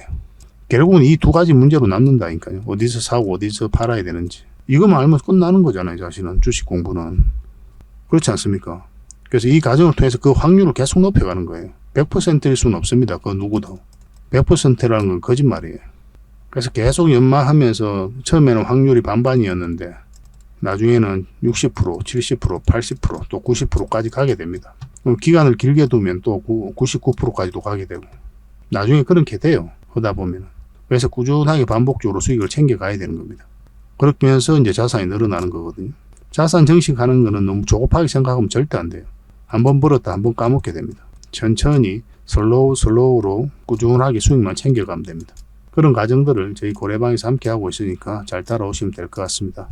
결국은 이 두 가지 문제로 남는다니까요. 어디서 사고 어디서 팔아야 되는지. 이거만 알면 끝나는 거잖아요, 사실은. 주식 공부는. 그렇지 않습니까? 그래서 이 과정을 통해서 그 확률을 계속 높여가는 거예요. 100%일 수는 없습니다. 그 누구도. 100%라는 건 거짓말이에요. 그래서 계속 연마하면서 처음에는 확률이 반반이었는데 나중에는 60%, 70%, 80%, 또 90%까지 가게 됩니다. 기간을 길게 두면 또 99%까지도 가게 되고 나중에 그렇게 돼요. 하다 보면. 그래서 꾸준하게 반복적으로 수익을 챙겨가야 되는 겁니다. 그렇게 하면서 이제 자산이 늘어나는 거거든요. 자산 증식하는 거는 너무 조급하게 생각하면 절대 안 돼요. 한번 벌었다 한번 까먹게 됩니다. 천천히 슬로우로 꾸준하게 수익만 챙겨가면 됩니다. 그런 과정들을 저희 고래방에서 함께 하고 있으니까 잘 따라오시면 될 것 같습니다.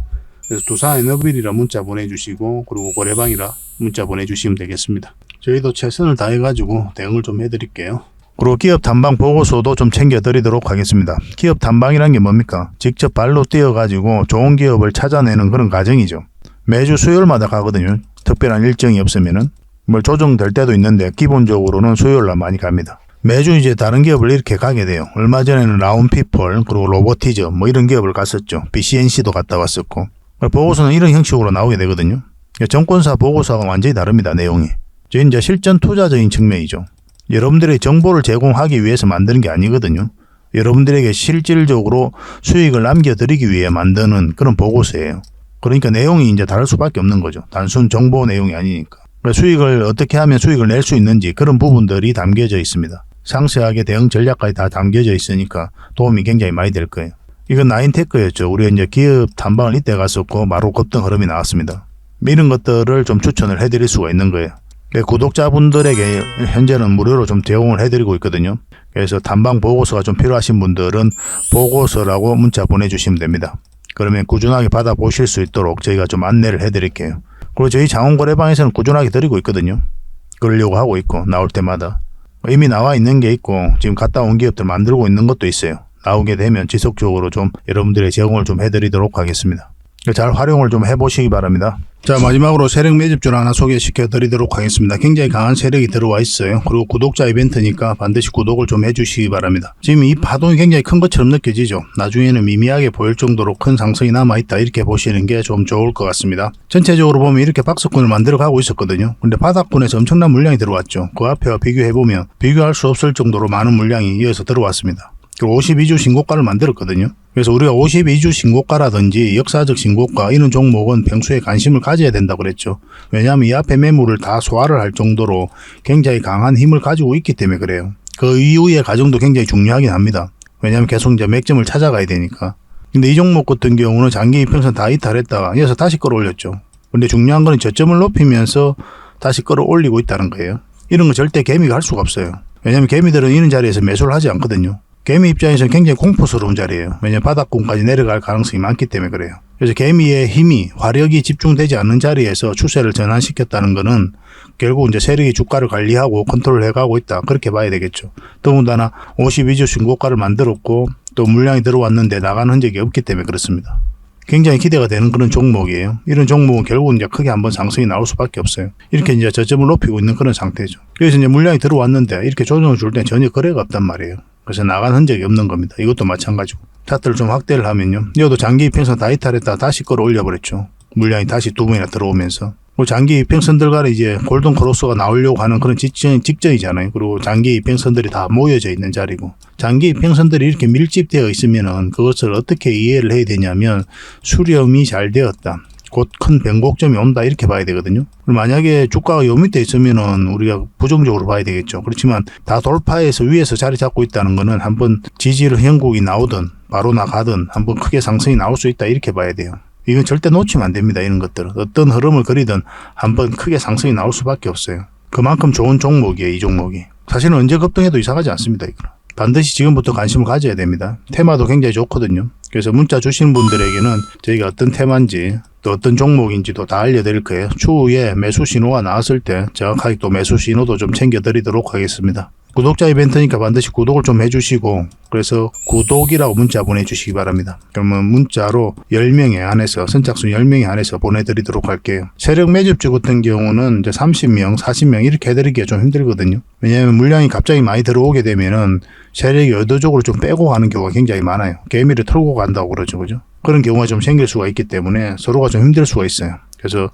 그래서 두산 에너빌이라 문자 보내주시고, 그리고 고래방이라 문자 보내주시면 되겠습니다. 저희도 최선을 다해가지고 대응을 좀 해드릴게요. 그리고 기업 탐방 보고서도 좀 챙겨드리도록 하겠습니다. 기업 탐방이란 게 뭡니까? 직접 발로 뛰어가지고 좋은 기업을 찾아내는 그런 과정이죠. 매주 수요일마다 가거든요. 특별한 일정이 없으면은. 뭘 조정될 때도 있는데 기본적으로는 수요일날 많이 갑니다. 매주 이제 다른 기업을 이렇게 가게 돼요. 얼마 전에는 라운피플, 그리고 로보티즈 뭐 이런 기업을 갔었죠. BCNC도 갔다 왔었고. 보고서는 이런 형식으로 나오게 되거든요. 정권사 보고서가 완전히 다릅니다. 내용이. 저희 이제 실전 투자적인 측면이죠. 여러분들의 정보를 제공하기 위해서 만드는 게 아니거든요. 여러분들에게 실질적으로 수익을 남겨드리기 위해 만드는 그런 보고서예요. 그러니까 내용이 이제 다를 수밖에 없는 거죠. 단순 정보 내용이 아니니까. 수익을 어떻게 하면 수익을 낼 수 있는지 그런 부분들이 담겨져 있습니다. 상세하게 대응 전략까지 다 담겨져 있으니까 도움이 굉장히 많이 될 거예요. 이건 나인테크였죠. 우리가 이제 기업 탐방을 이때 갔었고 바로 급등 흐름이 나왔습니다. 이런 것들을 좀 추천을 해드릴 수가 있는 거예요. 구독자분들에게 현재는 무료로 좀 제공을 해드리고 있거든요. 그래서 탐방 보고서가 좀 필요하신 분들은 보고서라고 문자 보내주시면 됩니다. 그러면 꾸준하게 받아보실 수 있도록 저희가 좀 안내를 해드릴게요. 그리고 저희 자원거래방에서는 꾸준하게 드리고 있거든요. 그러려고 하고 있고 나올 때마다. 이미 나와 있는 게 있고 지금 갔다 온 기업들 만들고 있는 것도 있어요. 나오게 되면 지속적으로 좀 여러분들의 제공을 좀 해드리도록 하겠습니다. 잘 활용을 좀 해보시기 바랍니다. 자, 마지막으로 세력 매집주를 하나 소개시켜 드리도록 하겠습니다. 굉장히 강한 세력이 들어와 있어요. 그리고 구독자 이벤트니까 반드시 구독을 좀 해주시기 바랍니다. 지금 이 파동이 굉장히 큰 것처럼 느껴지죠. 나중에는 미미하게 보일 정도로 큰 상승이 남아있다 이렇게 보시는 게 좀 좋을 것 같습니다. 전체적으로 보면 이렇게 박스권을 만들어 가고 있었거든요. 근데 바닥권에서 엄청난 물량이 들어왔죠. 그 앞에와 비교해보면 비교할 수 없을 정도로 많은 물량이 이어서 들어왔습니다. 그리고 52주 신고가를 만들었거든요. 그래서 우리가 52주 신고가라든지 역사적 신고가 이런 종목은 평소에 관심을 가져야 된다고 그랬죠. 왜냐하면 이 앞에 매물을 다 소화를 할 정도로 굉장히 강한 힘을 가지고 있기 때문에 그래요. 그 이후의 과정도 굉장히 중요하긴 합니다. 왜냐하면 계속 이제 맥점을 찾아가야 되니까. 근데 이 종목 같은 경우는 장기 이평선 다 이탈했다가 이어서 다시 끌어올렸죠. 근데 중요한 건 저점을 높이면서 다시 끌어올리고 있다는 거예요. 이런 거 절대 개미가 할 수가 없어요. 왜냐하면 개미들은 이런 자리에서 매수를 하지 않거든요. 개미 입장에서는 굉장히 공포스러운 자리예요. 왜냐하면 바닥권까지 내려갈 가능성이 많기 때문에 그래요. 그래서 개미의 힘이 화력이 집중되지 않는 자리에서 추세를 전환시켰다는 것은 결국 이제 세력이 주가를 관리하고 컨트롤 해가고 있다. 그렇게 봐야 되겠죠. 더군다나 52주 신고가를 만들었고 또 물량이 들어왔는데 나가는 흔적이 없기 때문에 그렇습니다. 굉장히 기대가 되는 그런 종목이에요. 이런 종목은 결국은 이제 크게 한번 상승이 나올 수밖에 없어요. 이렇게 이제 저점을 높이고 있는 그런 상태죠. 그래서 이제 물량이 들어왔는데 이렇게 조정을 줄 때 전혀 거래가 없단 말이에요. 그래서 나간 흔적이 없는 겁니다. 이것도 마찬가지고. 차트를 좀 확대를 하면요. 이것도 장기 이평선 다 이탈했다 다시 끌어올려 버렸죠. 물량이 다시 두 번이나 들어오면서. 장기 이평선들 간에 이제 골든 크로스가 나오려고 하는 그런 직전이잖아요. 그리고 장기 이평선들이 다 모여져 있는 자리고. 장기 이평선들이 이렇게 밀집되어 있으면은 그것을 어떻게 이해를 해야 되냐면 수렴이 잘 되었다. 곧 큰 변곡점이 온다 이렇게 봐야 되거든요. 만약에 주가가 요 밑에 있으면은 우리가 부정적으로 봐야 되겠죠. 그렇지만 다 돌파해서 위에서 자리 잡고 있다는 거는 한번 지지를 형국이 나오든 바로 나가든 한번 크게 상승이 나올 수 있다 이렇게 봐야 돼요. 이건 절대 놓치면 안 됩니다. 이런 것들은 어떤 흐름을 그리든 한번 크게 상승이 나올 수밖에 없어요. 그만큼 좋은 종목이에요. 이 종목이. 사실은 언제 급등해도 이상하지 않습니다. 이거는. 반드시 지금부터 관심을 가져야 됩니다. 테마도 굉장히 좋거든요. 그래서 문자 주시는 분들에게는 저희가 어떤 테마인지 또 어떤 종목인지도 다 알려드릴 거예요. 추후에 매수 신호가 나왔을 때 정확하게 또 매수 신호도 좀 챙겨드리도록 하겠습니다. 구독자 이벤트니까 반드시 구독을 좀 해주시고 그래서 구독이라고 문자 보내주시기 바랍니다. 그러면 문자로 10명에 한해서 선착순 10명에 한해서 보내드리도록 할게요. 세력 매집주 같은 경우는 이제 30명, 40명 이렇게 해드리기가 좀 힘들거든요. 왜냐하면 물량이 갑자기 많이 들어오게 되면은 세력이 의도적으로 좀 빼고 가는 경우가 굉장히 많아요. 개미를 털고 간다고 그러죠. 그죠? 그런 경우가 좀 생길 수가 있기 때문에 서로가 좀 힘들 수가 있어요. 그래서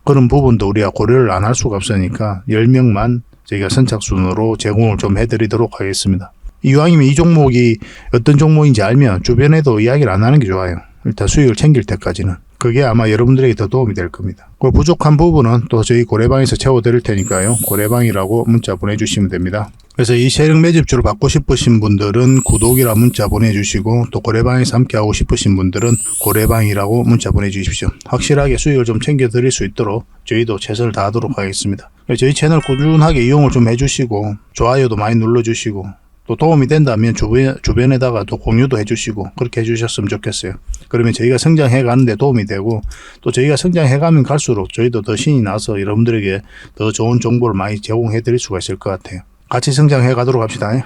그런 부분도 우리가 고려를 안 할 수가 없으니까 10명만 저희가 선착순으로 제공을 좀 해드리도록 하겠습니다. 이왕이면 이 종목이 어떤 종목인지 알면 주변에도 이야기를 안 하는 게 좋아요. 일단 수익을 챙길 때까지는. 그게 아마 여러분들에게 더 도움이 될 겁니다. 그 부족한 부분은 또 저희 고래방에서 채워드릴 테니까요. 고래방이라고 문자 보내주시면 됩니다. 그래서 이 세력 매집주를 받고 싶으신 분들은 구독이라 문자 보내주시고 또 고래방에서 함께하고 싶으신 분들은 고래방이라고 문자 보내주십시오. 확실하게 수익을 좀 챙겨드릴 수 있도록 저희도 최선을 다하도록 하겠습니다. 저희 채널 꾸준하게 이용을 좀 해주시고 좋아요도 많이 눌러주시고 또 도움이 된다면 주변에다가 또 공유도 해주시고 그렇게 해주셨으면 좋겠어요. 그러면 저희가 성장해 가는데 도움이 되고 또 저희가 성장해 가면 갈수록 저희도 더 신이 나서 여러분들에게 더 좋은 정보를 많이 제공해 드릴 수가 있을 것 같아요. 같이 성장해 가도록 합시다.